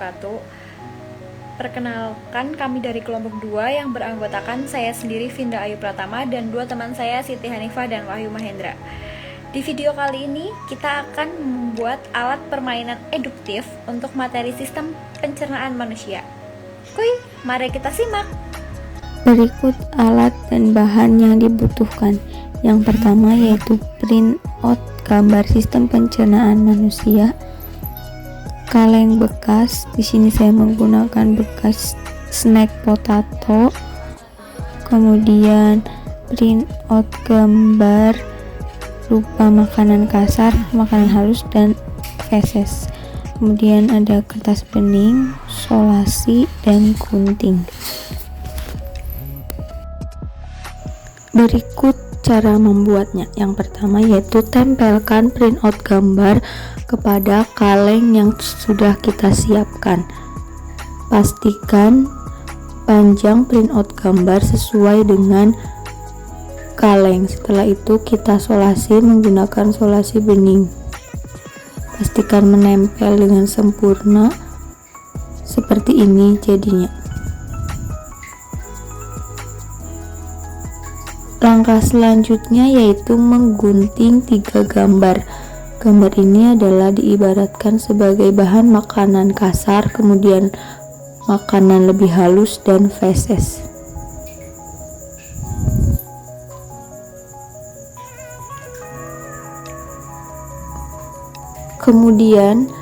wabarakatuh. Perkenalkan, kami dari kelompok 2 yang beranggotakan saya sendiri Vinda Ayu Pratama dan 2 teman saya Siti Hanifah dan Wahyu Mahendra. Di video kali ini kita akan membuat alat permainan eduktif untuk materi sistem pencernaan manusia. Kuy, mari kita simak. Berikut alat dan bahan yang dibutuhkan. Yang pertama yaitu print out gambar sistem pencernaan manusia, kaleng bekas. Di sini saya menggunakan bekas snack potato. Kemudian print out gambar rupa makanan kasar, makanan halus, dan feses. Kemudian ada kertas bening, solasi, dan gunting. Berikut cara membuatnya. Yang pertama yaitu tempelkan printout gambar kepada kaleng yang sudah kita siapkan. Pastikan panjang printout gambar sesuai dengan kaleng. Setelah itu kita solasi menggunakan solasi bening. Pastikan menempel dengan sempurna. Seperti ini jadinya. Langkah selanjutnya yaitu menggunting 3 gambar. Gambar ini adalah diibaratkan sebagai bahan makanan kasar, kemudian makanan lebih halus, dan feses. Kemudian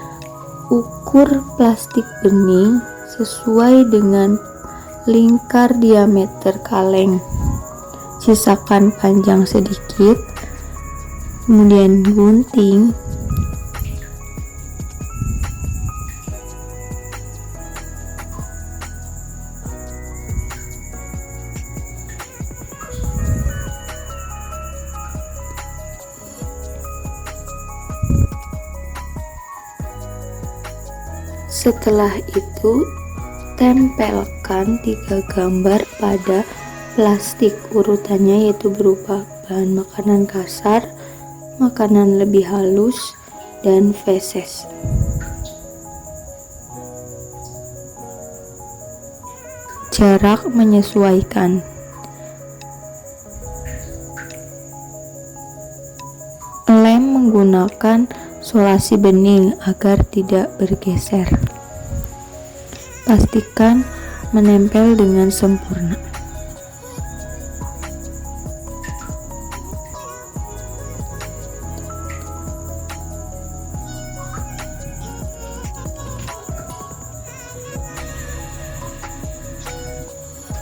ukur plastik bening sesuai dengan lingkar diameter kaleng. Sisakan panjang sedikit, kemudian gunting. Setelah itu tempelkan 3 gambar pada plastik. Urutannya yaitu berupa bahan makanan kasar, makanan lebih halus, dan feses. Jarak menyesuaikan. Lem menggunakan solasi bening agar tidak bergeser. Pastikan menempel dengan sempurna.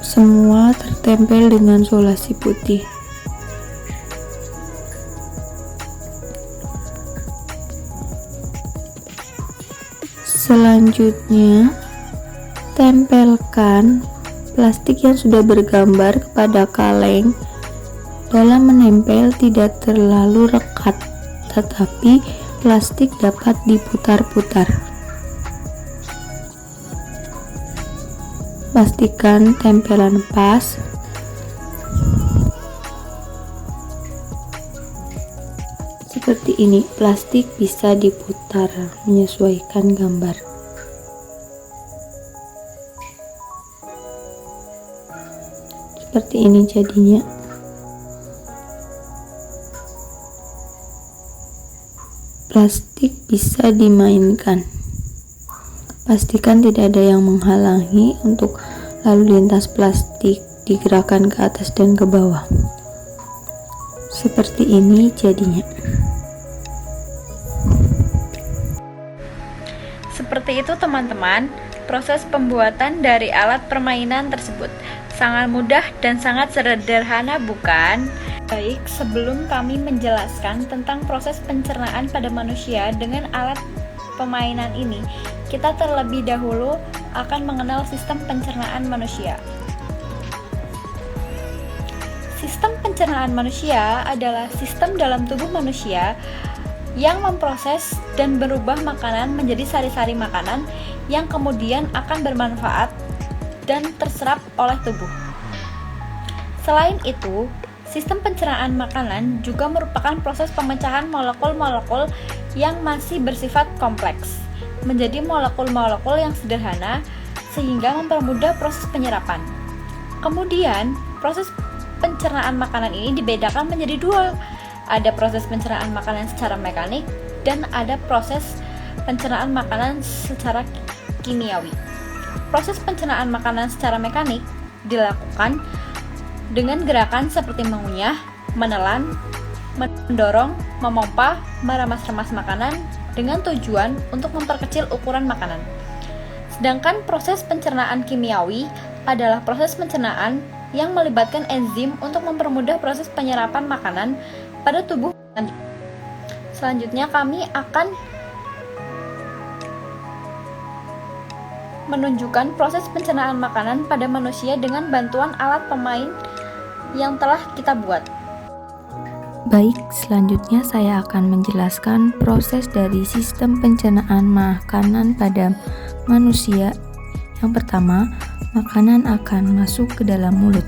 Semua tertempel dengan solasi putih. Selanjutnya, tempelkan plastik yang sudah bergambar kepada kaleng. Dalam menempel tidak terlalu rekat, tetapi plastik dapat diputar-putar. Pastikan tempelan pas. Seperti ini, plastik bisa diputar menyesuaikan gambar. Seperti ini jadinya. Plastik bisa dimainkan. Pastikan tidak ada yang menghalangi untuk lalu lintas plastik digerakkan ke atas dan ke bawah. Seperti ini jadinya. Seperti itu teman-teman, proses pembuatan dari alat permainan tersebut. Sangat mudah dan sangat sederhana, bukan? Baik, sebelum kami menjelaskan tentang proses pencernaan pada manusia dengan alat permainan ini, kita terlebih dahulu akan mengenal sistem pencernaan manusia. Sistem pencernaan manusia adalah sistem dalam tubuh manusia yang memproses dan berubah makanan menjadi sari-sari makanan yang kemudian akan bermanfaat dan terserap oleh tubuh. Selain itu, sistem pencernaan makanan juga merupakan proses pemecahan molekul-molekul yang masih bersifat kompleks. menjadi molekul-molekul yang sederhana sehingga mempermudah proses penyerapan. Kemudian, proses pencernaan makanan ini dibedakan menjadi dua. Ada proses pencernaan makanan secara mekanik dan ada proses pencernaan makanan secara kimiawi. Proses pencernaan makanan secara mekanik dilakukan dengan gerakan seperti mengunyah, menelan, mendorong, memompa, meremas-remas makanan dengan tujuan untuk memperkecil ukuran makanan. Sedangkan proses pencernaan kimiawi adalah proses pencernaan yang melibatkan enzim untuk mempermudah proses penyerapan makanan pada tubuh. Selanjutnya kami akan menunjukkan proses pencernaan makanan pada manusia dengan bantuan alat pemain yang telah kita buat. Baik, selanjutnya saya akan menjelaskan proses dari sistem pencernaan makanan pada manusia. Yang pertama, makanan akan masuk ke dalam mulut.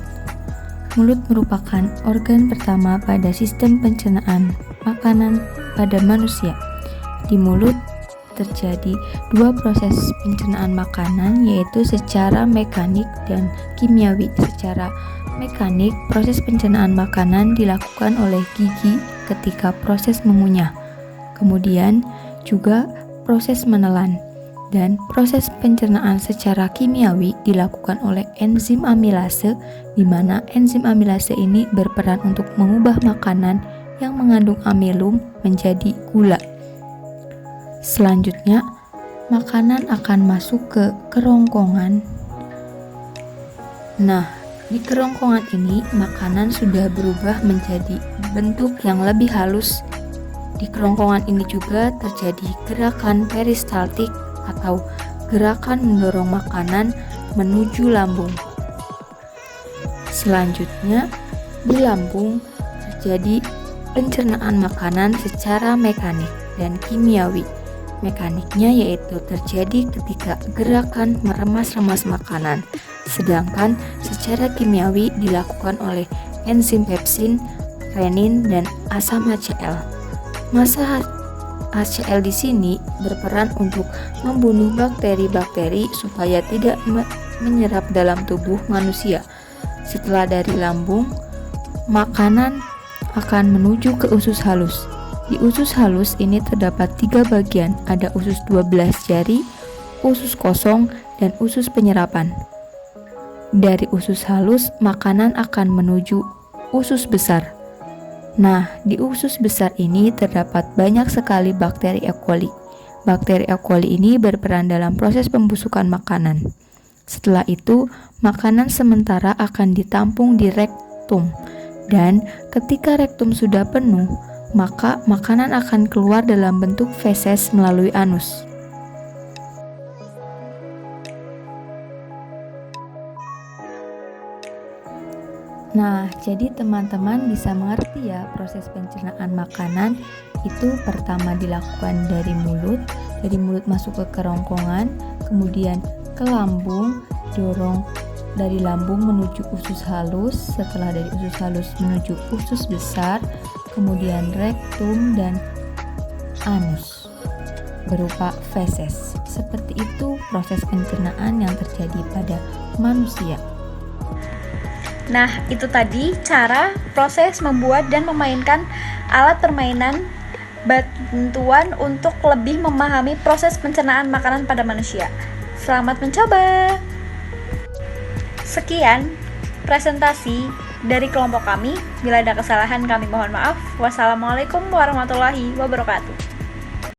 Mulut merupakan organ pertama pada sistem pencernaan makanan pada manusia. Di mulut terjadi dua proses pencernaan makanan, yaitu secara mekanik dan kimiawi. Secara mekanik, proses pencernaan makanan dilakukan oleh gigi ketika proses mengunyah. Kemudian juga proses menelan. Dan proses pencernaan secara kimiawi dilakukan oleh enzim amilase, di mana enzim amilase ini berperan untuk mengubah makanan yang mengandung amilum menjadi gula. Selanjutnya, makanan akan masuk ke kerongkongan. Nah, di kerongkongan ini makanan sudah berubah menjadi bentuk yang lebih halus. Di kerongkongan ini juga terjadi gerakan peristaltik atau gerakan mendorong makanan menuju lambung. Selanjutnya, di lambung terjadi pencernaan makanan secara mekanik dan kimiawi. Mekaniknya yaitu terjadi ketika gerakan meremas-remas makanan, sedangkan secara kimiawi dilakukan oleh enzim pepsin, renin, dan asam HCl. Massa HCl di sini berperan untuk membunuh bakteri-bakteri supaya tidak menyerap dalam tubuh manusia. Setelah dari lambung, makanan akan menuju ke usus halus. Di usus halus ini terdapat 3 bagian, ada usus 12 jari, usus kosong, dan usus penyerapan. Dari usus halus, makanan akan menuju usus besar. Nah, di usus besar ini terdapat banyak sekali bakteri E. coli. Bakteri E. coli ini berperan dalam proses pembusukan makanan. Setelah itu, makanan sementara akan ditampung di rektum. Dan ketika rektum sudah penuh, maka makanan akan keluar dalam bentuk feses melalui anus. Nah, jadi teman-teman bisa mengerti ya, proses pencernaan makanan itu pertama dilakukan dari mulut masuk ke kerongkongan, kemudian ke lambung, dorong dari lambung menuju usus halus, setelah dari usus halus menuju usus besar, kemudian rektum dan anus berupa feses. Seperti itu proses pencernaan yang terjadi pada manusia. Nah, itu tadi cara proses membuat dan memainkan alat permainan bantuan untuk lebih memahami proses pencernaan makanan pada manusia. Selamat mencoba! Sekian presentasi dari kelompok kami. Bila ada kesalahan kami mohon maaf. Wassalamualaikum warahmatullahi wabarakatuh.